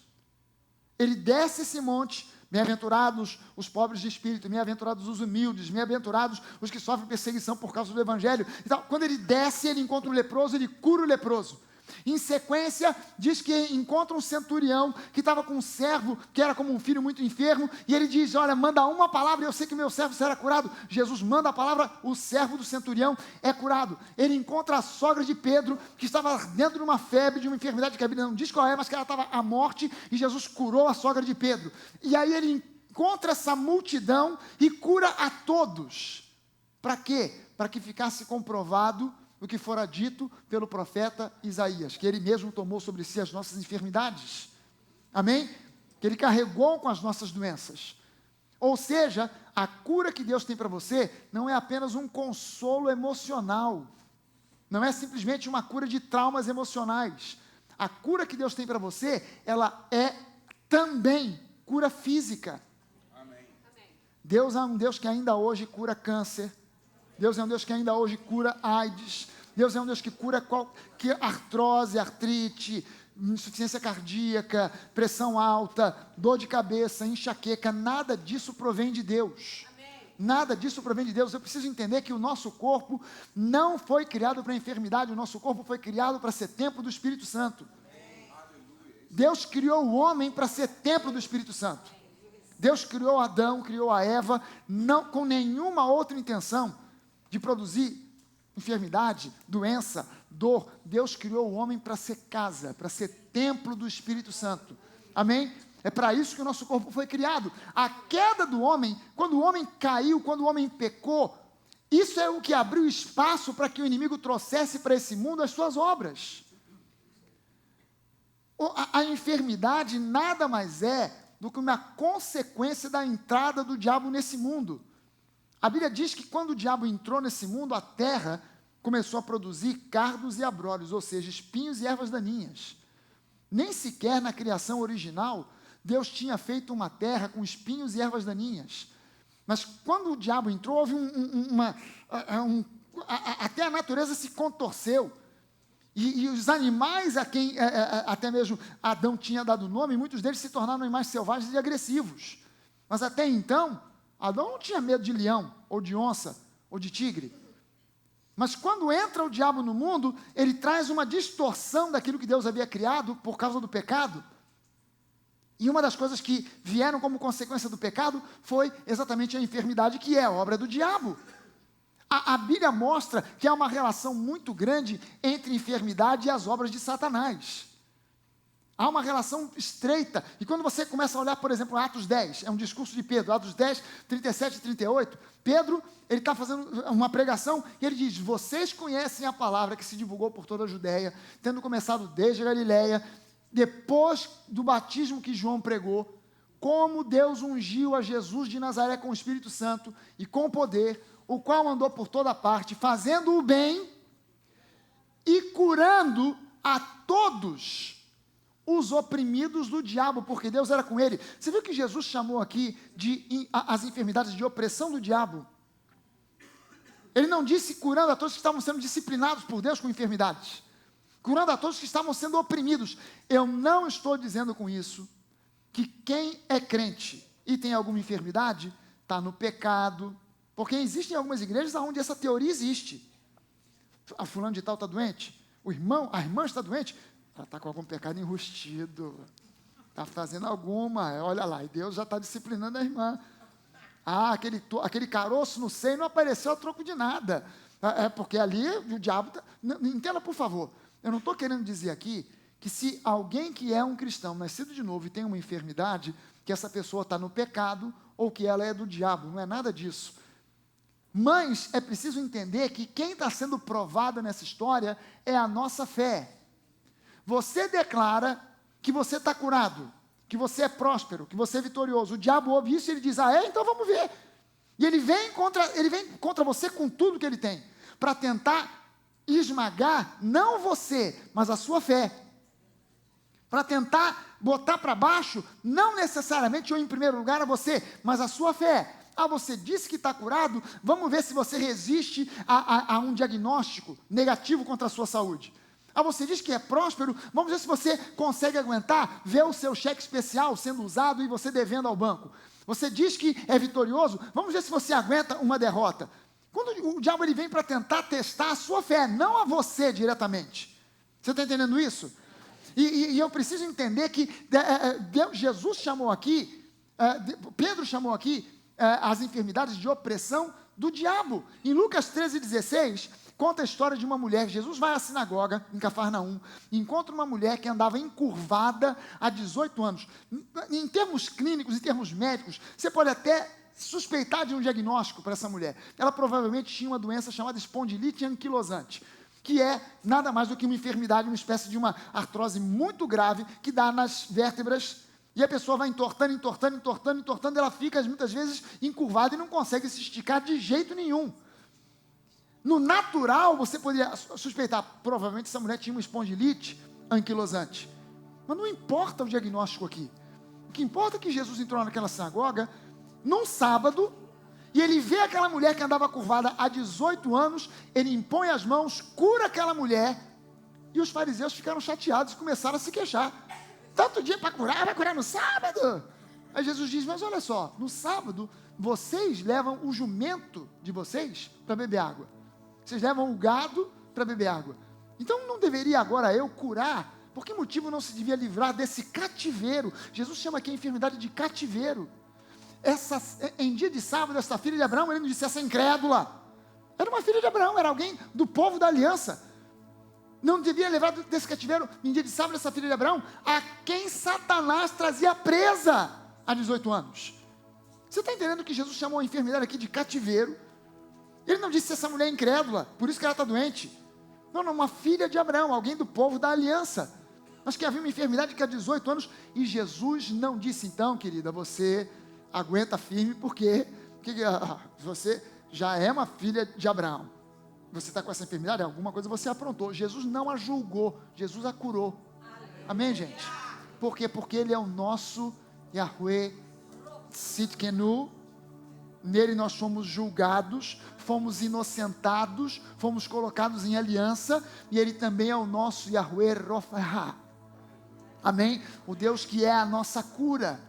ele desce esse monte. Bem-aventurados os pobres de espírito, bem-aventurados os humildes, bem-aventurados os que sofrem perseguição por causa do evangelho. Então, quando ele desce, ele encontra um leproso, ele cura o leproso. Em sequência, diz que encontra um centurião que estava com um servo, que era como um filho muito enfermo, e ele diz: olha, manda uma palavra e eu sei que meu servo será curado. Jesus manda a palavra, o servo do centurião é curado. Ele encontra a sogra de Pedro, que estava dentro de uma febre, de uma enfermidade que a Bíblia não diz qual é, mas que ela estava à morte, e Jesus curou a sogra de Pedro. E aí ele encontra essa multidão e cura a todos. Para quê? Para que ficasse comprovado o que fora dito pelo profeta Isaías, que ele mesmo tomou sobre si as nossas enfermidades. Amém? Que ele carregou com as nossas doenças. Ou seja, a cura que Deus tem para você não é apenas um consolo emocional, não é simplesmente uma cura de traumas emocionais. A cura que Deus tem para você, ela é também cura física. Amém. Deus é um Deus que ainda hoje cura câncer. Deus é um Deus que ainda hoje cura AIDS. Deus é um Deus que cura qualquer artrose, artrite, insuficiência cardíaca, pressão alta, dor de cabeça, enxaqueca. Nada disso provém de Deus. Amém. Nada disso provém de Deus. Eu preciso entender que o nosso corpo não foi criado para enfermidade. O nosso corpo foi criado para ser templo do Espírito Santo. Amém. Deus criou o homem para ser templo do Espírito Santo. Deus criou Adão, criou a Eva, não com nenhuma outra intenção de produzir enfermidade, doença, dor. Deus criou o homem para ser casa, para ser templo do Espírito Santo. Amém? É para isso que o nosso corpo foi criado. A queda do homem, quando o homem caiu, quando o homem pecou, isso é o que abriu espaço para que o inimigo trouxesse para esse mundo as suas obras. A enfermidade nada mais é do que uma consequência da entrada do diabo nesse mundo. A Bíblia diz que quando o diabo entrou nesse mundo, a terra começou a produzir cardos e abrolhos, ou seja, espinhos e ervas daninhas. Nem sequer na criação original, Deus tinha feito uma terra com espinhos e ervas daninhas. Mas quando o diabo entrou, houve até a natureza se contorceu. E os animais a quem até mesmo Adão tinha dado nome, muitos deles se tornaram animais selvagens e agressivos. Mas até então, Adão não tinha medo de leão, ou de onça, ou de tigre. Mas quando entra o diabo no mundo, ele traz uma distorção daquilo que Deus havia criado por causa do pecado. E uma das coisas que vieram como consequência do pecado foi exatamente a enfermidade, que é a obra do diabo. A Bíblia mostra que há uma relação muito grande entre a enfermidade e as obras de Satanás. Há uma relação estreita. E quando você começa a olhar, por exemplo, Atos 10, é um discurso de Pedro, Atos 10, 37 e 38, Pedro, ele está fazendo uma pregação e ele diz: vocês conhecem a palavra que se divulgou por toda a Judéia, tendo começado desde a Galiléia, depois do batismo que João pregou, como Deus ungiu a Jesus de Nazaré com o Espírito Santo e com poder, o qual andou por toda parte, fazendo o bem e curando a todos os oprimidos do diabo, porque Deus era com ele. Você viu que Jesus chamou aqui as enfermidades de opressão do diabo? Ele não disse curando a todos que estavam sendo disciplinados por Deus com enfermidades, curando a todos que estavam sendo oprimidos. Eu não estou dizendo com isso que quem é crente e tem alguma enfermidade está no pecado, porque existem algumas igrejas onde essa teoria existe. A fulano de tal está doente, a irmã está doente, ela está com algum pecado enrustido, está fazendo alguma, olha lá, e Deus já está disciplinando a irmã. Aquele caroço no seio não apareceu a troco de nada, porque ali o diabo entenda, por favor, eu não estou querendo dizer aqui que se alguém que é um cristão, nascido de novo e tem uma enfermidade, que essa pessoa está no pecado, ou que ela é do diabo, não é nada disso. Mas é preciso entender que quem está sendo provado nessa história é a nossa fé. Você declara que você está curado, que você é próspero, que você é vitorioso. O diabo ouve isso e ele diz: então vamos ver. E ele vem contra você com tudo que ele tem, para tentar esmagar, não você, mas a sua fé. Para tentar botar para baixo, não necessariamente ou em primeiro lugar a você, mas a sua fé. Você disse que está curado, vamos ver se você resiste a um diagnóstico negativo contra a sua saúde. Você diz que é próspero, vamos ver se você consegue aguentar ver o seu cheque especial sendo usado e você devendo ao banco. Você diz que é vitorioso, vamos ver se você aguenta uma derrota. Quando o diabo ele vem para tentar testar a sua fé, não a você diretamente. Você está entendendo isso? E eu preciso entender que Jesus chamou aqui, Pedro chamou aqui as enfermidades de opressão do diabo. Em Lucas 13,16, conta a história de uma mulher. Jesus vai à sinagoga, em Cafarnaum, e encontra uma mulher que andava encurvada há 18 anos. Em termos clínicos, em termos médicos, você pode até suspeitar de um diagnóstico para essa mulher. Ela provavelmente tinha uma doença chamada espondilite anquilosante, que é nada mais do que uma enfermidade, uma espécie de uma artrose muito grave, que dá nas vértebras, e a pessoa vai entortando, ela fica muitas vezes encurvada e não consegue se esticar de jeito nenhum. No natural, você poderia suspeitar, provavelmente essa mulher tinha uma espondilite anquilosante. Mas não importa o diagnóstico aqui. O que importa é que Jesus entrou naquela sinagoga, num sábado, e ele vê aquela mulher que andava curvada há 18 anos, ele impõe as mãos, cura aquela mulher, e os fariseus ficaram chateados e começaram a se queixar. Tanto dia para curar, vai curar no sábado? Aí Jesus diz: mas olha só, no sábado, vocês levam o jumento de vocês para beber água. Vocês levam o gado para beber água. Então não deveria agora eu curar? Por que motivo não se devia livrar desse cativeiro? Jesus chama aqui a enfermidade de cativeiro. Em dia de sábado, essa filha de Abraão, ele não disse essa incrédula. Era uma filha de Abraão, era alguém do povo da aliança. Não devia levar desse cativeiro, em dia de sábado, essa filha de Abraão, a quem Satanás trazia presa há 18 anos. Você está entendendo que Jesus chamou a enfermidade aqui de cativeiro? Ele não disse essa mulher é incrédula, por isso que ela está doente. Não, uma filha de Abraão, alguém do povo da aliança. Mas que havia uma enfermidade que há 18 anos, e Jesus não disse: então, querida, você aguenta firme, porque você já é uma filha de Abraão. Você está com essa enfermidade, alguma coisa você aprontou. Jesus não a julgou, Jesus a curou. Amém, gente? Por quê? Porque Ele é o nosso Yahweh Tzidkenu. Nele nós fomos julgados, fomos inocentados, fomos colocados em aliança, e Ele também é o nosso Yahweh Rofa. Amém? O Deus que é a nossa cura.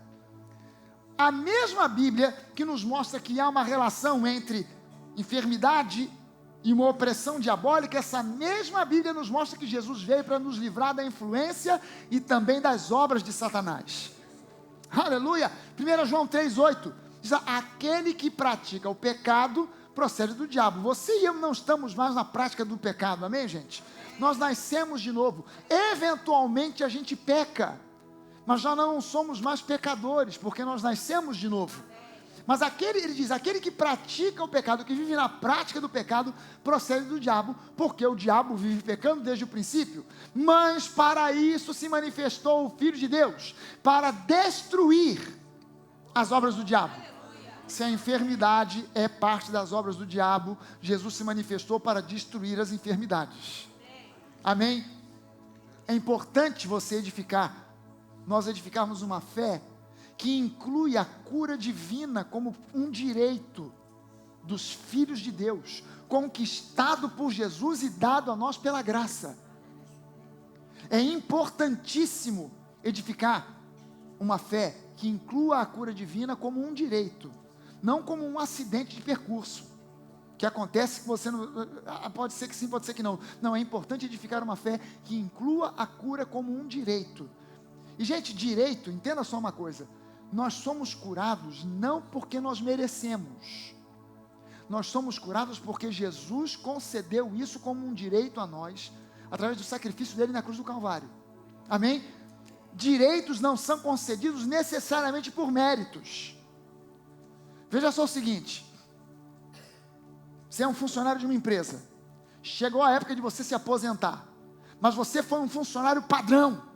A mesma Bíblia que nos mostra que há uma relação entre enfermidade e uma opressão diabólica, essa mesma Bíblia nos mostra que Jesus veio para nos livrar da influência e também das obras de Satanás. Aleluia! 1 João 3,8 diz: aquele que pratica o pecado procede do diabo. Você e eu não estamos mais na prática do pecado, amém, gente? Nós nascemos de novo. Eventualmente a gente peca, mas já não somos mais pecadores, porque nós nascemos de novo. Mas ele diz, aquele que pratica o pecado, que vive na prática do pecado, procede do diabo, porque o diabo vive pecando desde o princípio. Mas para isso se manifestou o Filho de Deus, para destruir as obras do diabo. Se a enfermidade é parte das obras do diabo, Jesus se manifestou para destruir as enfermidades. Amém? É importante você nós edificarmos uma fé que inclui a cura divina como um direito dos filhos de Deus, conquistado por Jesus e dado a nós pela graça. É importantíssimo edificar uma fé que inclua a cura divina como um direito, não como um acidente de percurso, que acontece que você não, pode ser que sim, pode ser que não. Não, é importante edificar uma fé que inclua a cura como um direito. E gente, direito, entenda só uma coisa, nós somos curados não porque nós merecemos, nós somos curados porque Jesus concedeu isso como um direito a nós, através do sacrifício dele na cruz do Calvário, amém? Direitos não são concedidos necessariamente por méritos. Veja só o seguinte, você é um funcionário de uma empresa, chegou a época de você se aposentar, mas você foi um funcionário padrão,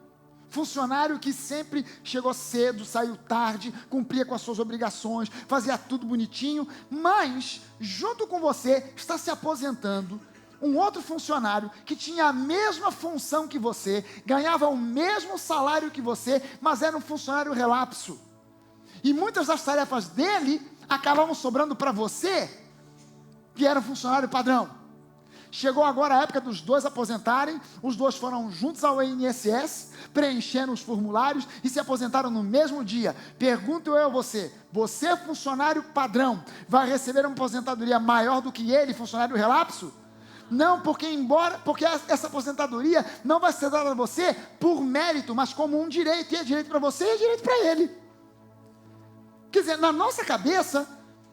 funcionário que sempre chegou cedo, saiu tarde, cumpria com as suas obrigações, fazia tudo bonitinho, mas junto com você está se aposentando um outro funcionário que tinha a mesma função que você, ganhava o mesmo salário que você, mas era um funcionário relapso, e muitas das tarefas dele acabavam sobrando para você, que era um funcionário padrão. Chegou agora a época dos dois aposentarem, os dois foram juntos ao INSS, preencheram os formulários e se aposentaram no mesmo dia. Pergunto eu a você, você funcionário padrão, vai receber uma aposentadoria maior do que ele, funcionário relapso? Não, porque essa aposentadoria não vai ser dada a você por mérito, mas como um direito, e é direito para você e é direito para ele. Quer dizer, na nossa cabeça,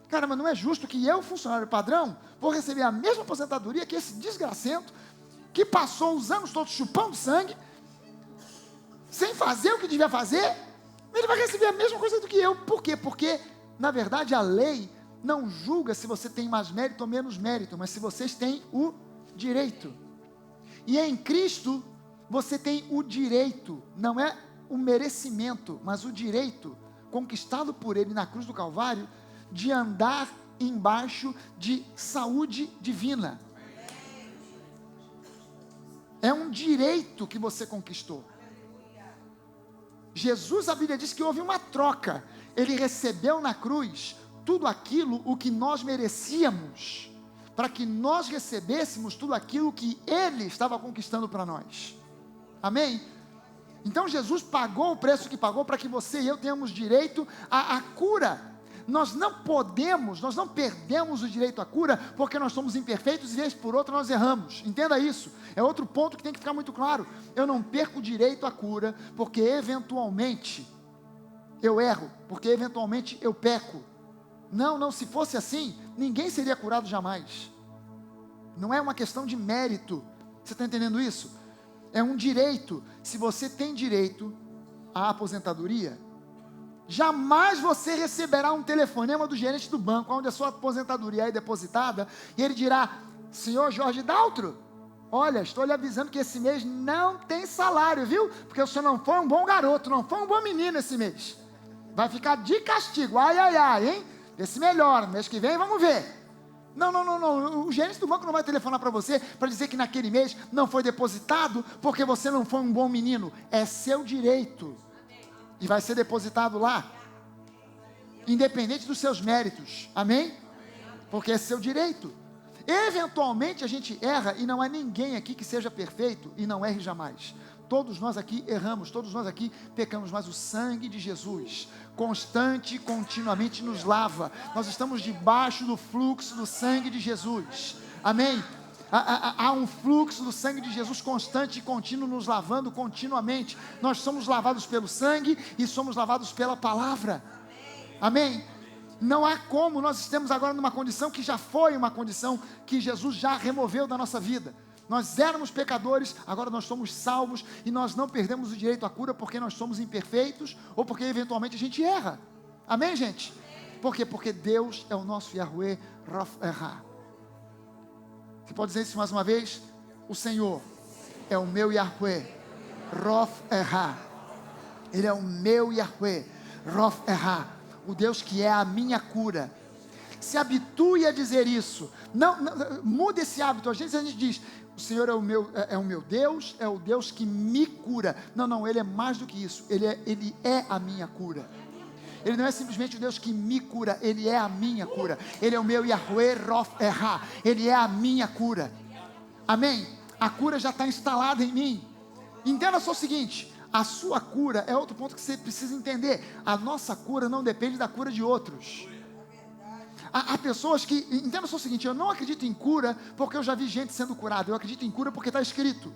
cara, mas não é justo que eu, funcionário padrão, vou receber a mesma aposentadoria que esse desgracento, que passou os anos todos chupando sangue, sem fazer o que devia fazer, ele vai receber a mesma coisa do que eu. Por quê? Porque, na verdade, a lei não julga se você tem mais mérito ou menos mérito, mas se vocês têm o direito. E em Cristo, você tem o direito, não é o merecimento, mas o direito, conquistado por ele na cruz do Calvário, de andar embaixo de saúde divina. É um direito que você conquistou. Jesus, a Bíblia diz que houve uma troca. Ele recebeu na cruz tudo aquilo o que nós merecíamos, para que nós recebêssemos tudo aquilo que ele estava conquistando para nós. Amém? Então Jesus pagou o preço que pagou para que você e eu tenhamos direito à cura. Nós não perdemos o direito à cura, porque nós somos imperfeitos e vez por outra nós erramos. Entenda isso, é outro ponto que tem que ficar muito claro. Eu não perco o direito à cura, porque eventualmente eu erro, porque eventualmente eu peco. Não, se fosse assim, ninguém seria curado jamais. Não é uma questão de mérito, você está entendendo isso? É um direito. Se você tem direito à aposentadoria, jamais você receberá um telefonema do gerente do banco, onde a sua aposentadoria é depositada, e ele dirá: senhor Jorge Daltro, olha, estou lhe avisando que esse mês não tem salário, viu? Porque o senhor não foi um bom garoto, não foi um bom menino esse mês, vai ficar de castigo, ai, hein? Esse melhor, mês que vem vamos ver. Não, o gerente do banco não vai telefonar para você, para dizer que naquele mês não foi depositado, porque você não foi um bom menino. É seu direito, e vai ser depositado lá, independente dos seus méritos, amém? Porque é seu direito. Eventualmente a gente erra, e não há ninguém aqui que seja perfeito e não erre jamais. Todos nós aqui erramos, todos nós aqui pecamos, mas o sangue de Jesus, constante e continuamente nos lava. Nós estamos debaixo do fluxo do sangue de Jesus. Amém? Há um fluxo do sangue de Jesus constante e contínuo, nos lavando continuamente. Nós somos lavados pelo sangue e somos lavados pela palavra. Amém? Não há como nós estamos agora numa condição que já foi uma condição que Jesus já removeu da nossa vida. Nós éramos pecadores, agora nós somos salvos e nós não perdemos o direito à cura porque nós somos imperfeitos ou porque eventualmente a gente erra. Amém, gente? Por quê? Porque Deus é o nosso Yahweh Rof-Erá. Você pode dizer isso mais uma vez? O Senhor é o meu Yahweh Rof-Erá. Ele é o meu Yahweh Rof-Erá. O Deus que é a minha cura. Se habitue a dizer isso. Não, muda esse hábito. Às vezes a gente diz: o Senhor é o meu Deus, é o Deus que me cura. Não, Ele é mais do que isso. Ele é a minha cura. Ele não é simplesmente o Deus que me cura, Ele é a minha cura. Ele é o meu Yahweh Rof-Erá. Ele é a minha cura. Amém? A cura já está instalada em mim. Entenda só o seguinte: a sua cura é outro ponto que você precisa entender. A nossa cura não depende da cura de outros. Há pessoas que, entenda só o seguinte: eu não acredito em cura porque eu já vi gente sendo curada. Eu acredito em cura porque está escrito.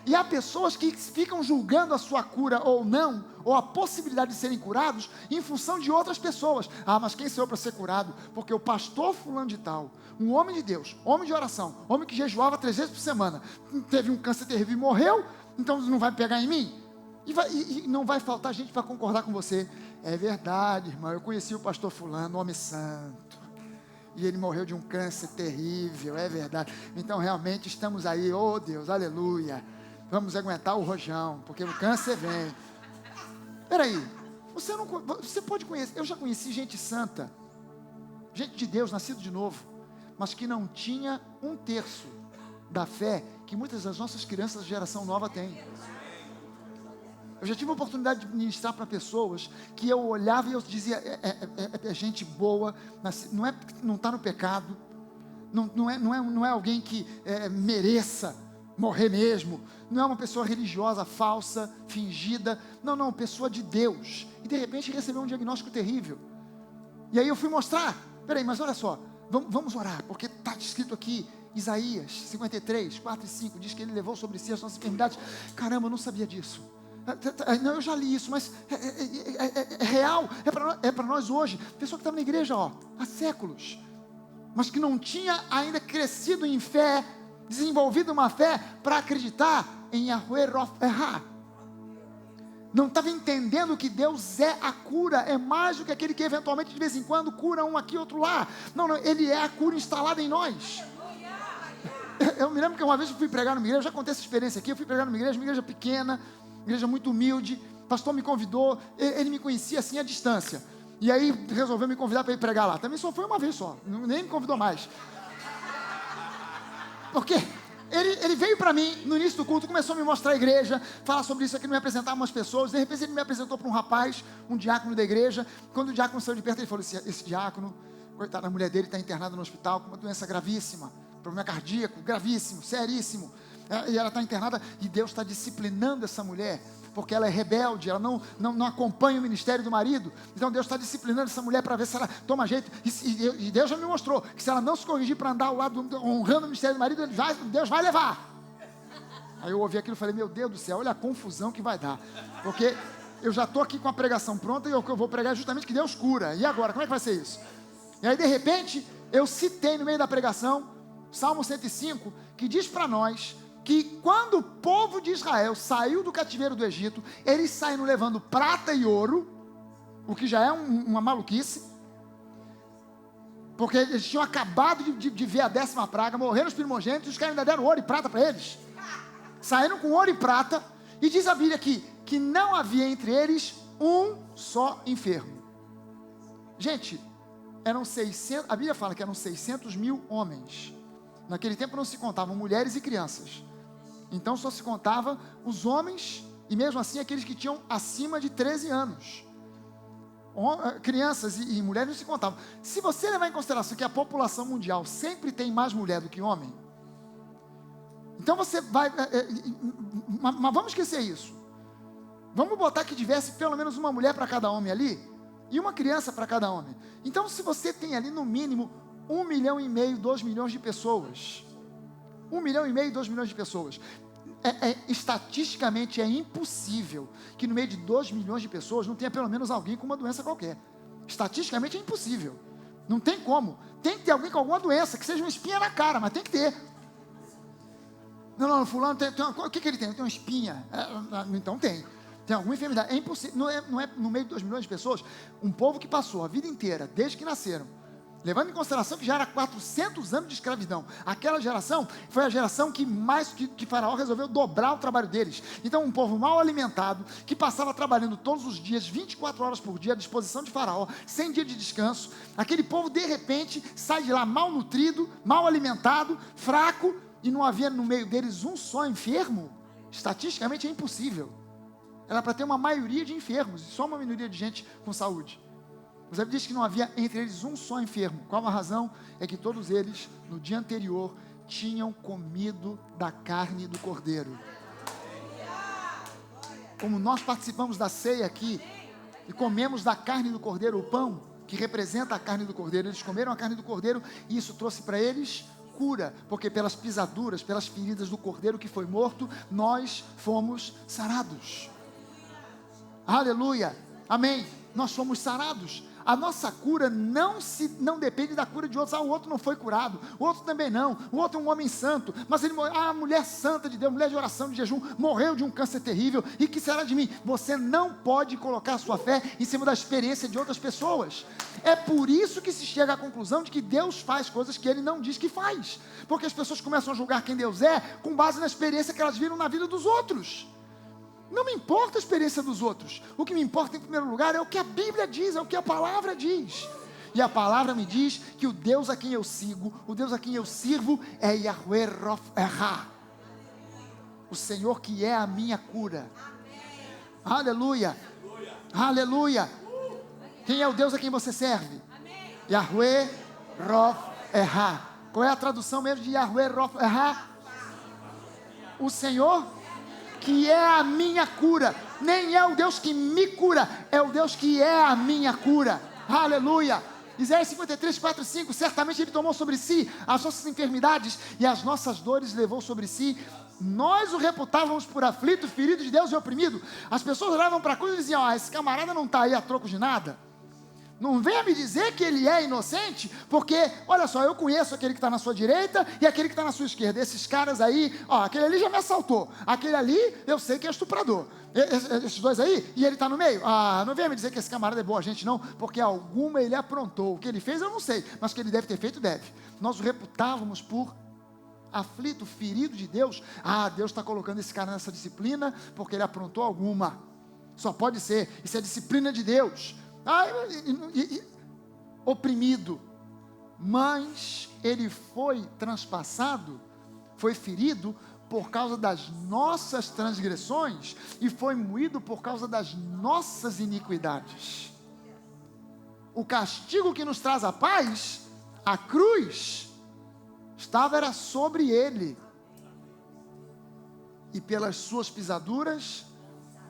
E há pessoas que ficam julgando a sua cura ou não, ou a possibilidade de serem curados, em função de outras pessoas. Mas quem sou eu para ser curado? Porque o pastor fulano de tal, um homem de Deus, homem de oração, homem que jejuava 3 vezes por semana, teve um câncer terrível e morreu, então não vai pegar em mim? E não vai faltar gente para concordar com você. É verdade, irmão, eu conheci o pastor fulano, homem santo, e ele morreu de um câncer terrível, é verdade. Então realmente estamos aí, oh Deus, aleluia. Vamos aguentar o rojão, porque o câncer vem. Peraí, você pode conhecer, eu já conheci gente santa, gente de Deus, nascido de novo, mas que não tinha 1/3 da fé que muitas das nossas crianças da geração nova têm. Eu já tive a oportunidade de ministrar para pessoas que eu olhava e eu dizia: é gente boa, não está no pecado, não é alguém que mereça morrer mesmo, não é uma pessoa religiosa, falsa, fingida, não, pessoa de Deus, e de repente recebeu um diagnóstico terrível, e aí eu fui mostrar: peraí, mas olha só, vamos orar, porque está escrito aqui, Isaías 53, 4 e 5, diz que Ele levou sobre si as nossas enfermidades. Caramba, eu não sabia disso. Não, eu já li isso, mas é real, é para nós hoje. Pessoa que estava na igreja há séculos, mas que não tinha ainda crescido em fé, desenvolvido uma fé para acreditar em Yahweh Rof-Erá. Não estava entendendo que Deus é a cura, é mais do que aquele que eventualmente de vez em quando cura um aqui, outro lá. Não, Ele é a cura instalada em nós. Eu me lembro que uma vez eu fui pregar numa igreja, eu já contei essa experiência aqui, eu fui pregar numa igreja pequena, igreja muito humilde, o pastor me convidou, ele me conhecia assim à distância, e aí resolveu me convidar para ir pregar lá. Também só foi uma vez só, nem me convidou mais. Porque ele veio para mim no início do culto, começou a me mostrar a igreja, falar sobre isso aqui, me apresentar umas pessoas. De repente ele me apresentou para um rapaz, um diácono da igreja. Quando o diácono saiu de perto, ele falou: esse diácono, coitada, a mulher dele está internada no hospital com uma doença gravíssima, problema cardíaco gravíssimo, seríssimo, e ela está internada, e Deus está disciplinando essa mulher, porque ela é rebelde, ela não acompanha o ministério do marido. Então Deus está disciplinando essa mulher para ver se ela toma jeito, e Deus já me mostrou que se ela não se corrigir para andar ao lado, honrando o ministério do marido, Deus vai levar. Aí eu ouvi aquilo e falei: meu Deus do céu, olha a confusão que vai dar, porque eu já estou aqui com a pregação pronta, e o que eu vou pregar é justamente que Deus cura. E agora, como é que vai ser isso? E aí de repente, eu citei no meio da pregação Salmo 105, que diz para nós que quando o povo de Israel saiu do cativeiro do Egito, eles saíram levando prata e ouro, o que já é uma maluquice, porque eles tinham acabado de ver a 10ª praga, morreram os primogênitos, e os caras ainda deram ouro e prata para eles. Saíram com ouro e prata, e diz a Bíblia aqui, que não havia entre eles um só enfermo. Gente, eram 600, a Bíblia fala que eram 600 mil homens. Naquele tempo não se contavam mulheres e crianças, então só se contava os homens, e mesmo assim aqueles que tinham acima de 13 anos. Crianças e mulheres não se contavam. Se você levar em consideração que a população mundial sempre tem mais mulher do que homem, então você vai, mas vamos esquecer isso, vamos botar que tivesse pelo menos uma mulher para cada homem ali, e uma criança para cada homem. Então se você tem ali no mínimo 1,5 milhão, 2 milhões de pessoas. 1,5 milhão, 2 milhões de pessoas. Estatisticamente é impossível que no meio de 2 milhões de pessoas não tenha pelo menos alguém com uma doença qualquer. Estatisticamente é impossível. Não tem como. Tem que ter alguém com alguma doença, que seja uma espinha na cara, mas tem que ter. Não, fulano tem o que ele tem? Ele tem uma espinha. Então tem alguma enfermidade. É impossível. Não é no meio de 2 milhões de pessoas, um povo que passou a vida inteira, desde que nasceram, levando em consideração que já era 400 anos de escravidão. Aquela geração foi a geração que Faraó resolveu dobrar o trabalho deles. Então, um povo mal alimentado, que passava trabalhando todos os dias, 24 horas por dia, à disposição de Faraó, sem dia de descanso. Aquele povo, de repente, sai de lá mal nutrido, mal alimentado, fraco, e não havia no meio deles um só enfermo. Estatisticamente é impossível. Era para ter uma maioria de enfermos, e só uma minoria de gente com saúde. O Zé diz que não havia entre eles um só enfermo. Qual a razão? É que todos eles, no dia anterior, tinham comido da carne do cordeiro. Como nós participamos da ceia aqui, e comemos da carne do cordeiro, o pão, que representa a carne do cordeiro, eles comeram a carne do cordeiro, e isso trouxe para eles cura, porque pelas pisaduras, pelas feridas do cordeiro que foi morto, nós fomos sarados. Aleluia, amém. Nós fomos sarados. A nossa cura não depende da cura de outros. O outro não foi curado, o outro também não, o outro é um homem santo, mas ele morreu. A mulher santa de Deus, mulher de oração, de jejum, morreu de um câncer terrível, e que será de mim? Você não pode colocar a sua fé em cima da experiência de outras pessoas. É por isso que se chega à conclusão de que Deus faz coisas que Ele não diz que faz, porque as pessoas começam a julgar quem Deus é, com base na experiência que elas viram na vida dos outros. Não me importa a experiência dos outros. O que me importa em primeiro lugar é o que a Bíblia diz, é o que a palavra diz. E a palavra me diz que o Deus a quem eu sigo, o Deus a quem eu sirvo é Yahweh Rof-Erá, o Senhor que é a minha cura. Aleluia, aleluia. Quem é o Deus a quem você serve? Yahweh Rof-Erá. Qual é a tradução mesmo de Yahweh Rof-Erá? O Senhor que é a minha cura. Nem é o Deus que me cura, é o Deus que é a minha cura. Aleluia. Isaías 53, 4 e 5. Certamente Ele tomou sobre si as nossas enfermidades e as nossas dores levou sobre si. Nós o reputávamos por aflito, ferido de Deus e oprimido. As pessoas olhavam para a cruz e diziam: esse camarada não está aí a troco de nada. Não venha me dizer que ele é inocente, porque, olha só, eu conheço aquele que está na sua direita e aquele que está na sua esquerda. Esses caras aí, aquele ali já me assaltou, aquele ali eu sei que é estuprador. Esses dois aí, e ele está no meio. Não venha me dizer que esse camarada é boa gente não, porque alguma ele aprontou. O que ele fez eu não sei, mas que ele deve ter feito, deve. Nós o reputávamos por aflito, ferido de Deus. Deus está colocando esse cara nessa disciplina porque ele aprontou alguma. Só pode ser, isso é disciplina de Deus. Oprimido, mas ele foi transpassado, foi ferido por causa das nossas transgressões e foi moído por causa das nossas iniquidades. O castigo que nos traz a paz, a cruz, era sobre ele, e pelas suas pisaduras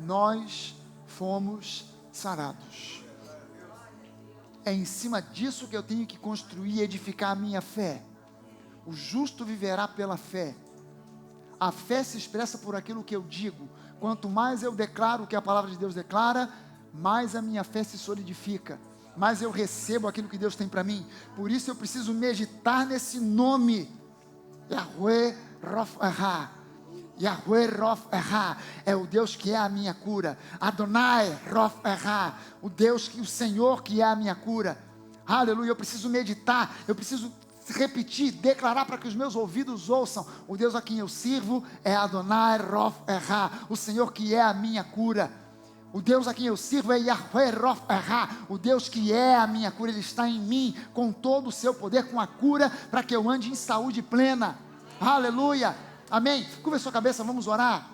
nós fomos sarados. É em cima disso que eu tenho que construir e edificar a minha fé. O justo viverá pela fé. A fé se expressa por aquilo que eu digo. Quanto mais eu declaro o que a palavra de Deus declara, mais a minha fé se solidifica, mais eu recebo aquilo que Deus tem para mim. Por isso eu preciso meditar nesse nome, Yahweh Rof-Erá. Yahweh Rof-Erá é o Deus que é a minha cura. Adonai Rof-Erá, o Senhor que é a minha cura. Aleluia. Eu preciso meditar, eu preciso repetir, declarar para que os meus ouvidos ouçam. O Deus a quem eu sirvo é Adonai Rof-Erá, o Senhor que é a minha cura. O Deus a quem eu sirvo é Yahweh Rof-Erá, o Deus que é a minha cura. Ele está em mim com todo o seu poder, com a cura, para que eu ande em saúde plena. Aleluia. Amém? Curva a sua cabeça, vamos orar.